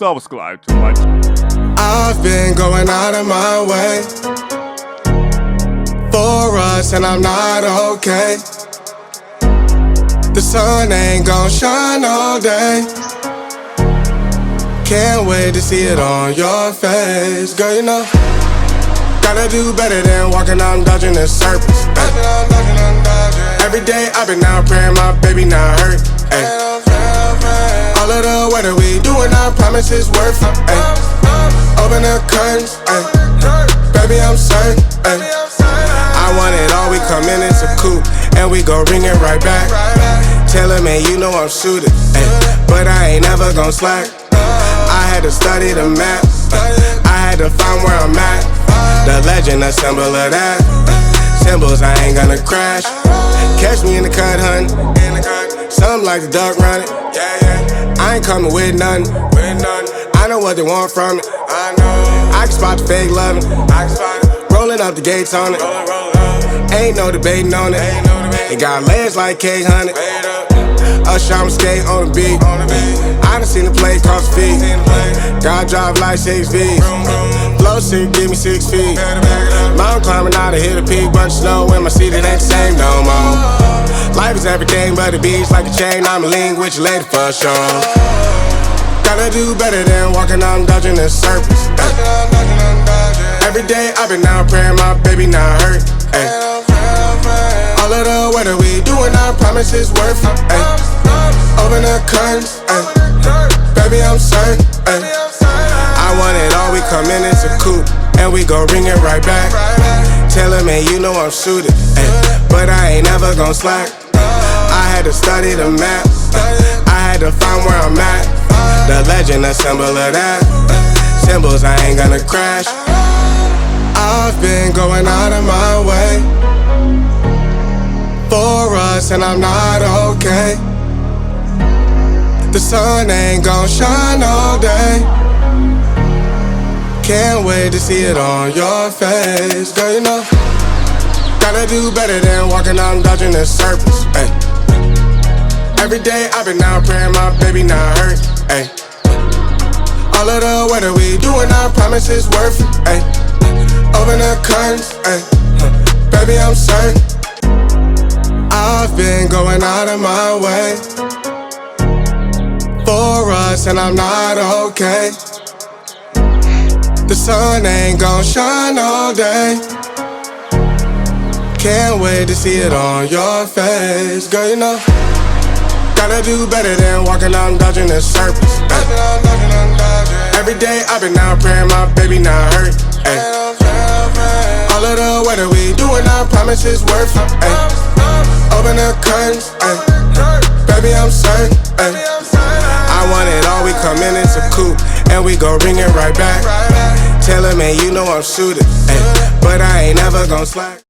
subscribe to my channel. I've been going out of my way for us, and I'm not okay. The sun ain't gon' shine all day. Can't wait to see it on your face. Girl, you know, gotta do better than walking out dodging the surface. Every day I've been out praying my baby not hurt. Ay. All of the weather we doing, I promise it's worth it. Ay. Open the curtains, ay. Baby I'm certain. Ay. I want it all, we come in, it's a coupe, and we gon' ring it right back. Tell him, man, you know I'm shooting, ay. But I ain't never gon' slack. I had to study the map, I had to find where I'm at. The legend, a symbol of that. Symbols, I ain't gonna crash. Catch me in the cut, hun. Something like the duck running. I ain't coming with nothing. I know what they want from it. I can spot the fake loving. Rolling up the gates on it. Ain't no debating on it. It got legs like cake, honey. Usher, I'm skate on the beat. I done seen the play cross the feet. God drive like 6 V's. Flow sick, give me 6 feet. Mountain climbing out to hit a peak. Bunch of snow in my seat, it ain't the same no more. Life is everything but the beach, like a chain. I'm a link with your lady for sure. Gotta do better than walking out dodging the surface. Every day I've been out praying my baby not hurt. Ay. All of the weather we doing, I promise it's worth it. Ay. Open the curtains, ay. Baby I'm certain. Ay. I want it all, we come in, it's a coupe, and we gon' ring it right back. Tell him, man, you know I'm shooting, ay. But I ain't never gon' slack. I had to study the map, I had to find where I'm at. The legend, a symbol of that. Symbols, I ain't gonna crash. I've been going out of my way for us, and I'm not okay. The sun ain't gon' shine all day. Can't wait to see it on your face. Girl, you know, gotta do better than walking out dodging the surface. Ay. Every day I've been out praying my baby not hurt. Ay. All of the weather we doing, I promise it's worth it. Ay. Open the curtains, ay. Baby I'm certain. I've been going out of my way for us, and I'm not okay. The sun ain't gon' shine all day. Can't wait to see it on your face. Girl, you know, gotta do better than walking out dodging the surface. Every day I've been out praying my baby not hurt. Ay. All of the weather we doing, I promise it's worth it. Ay. Open the curtains, ay. Baby I'm certain. Ay. I want it all, we come in, it's a coupe, and we gon' ring it right back. Tell him, man, you know I'm shooting, ay. But I ain't never gon' slack.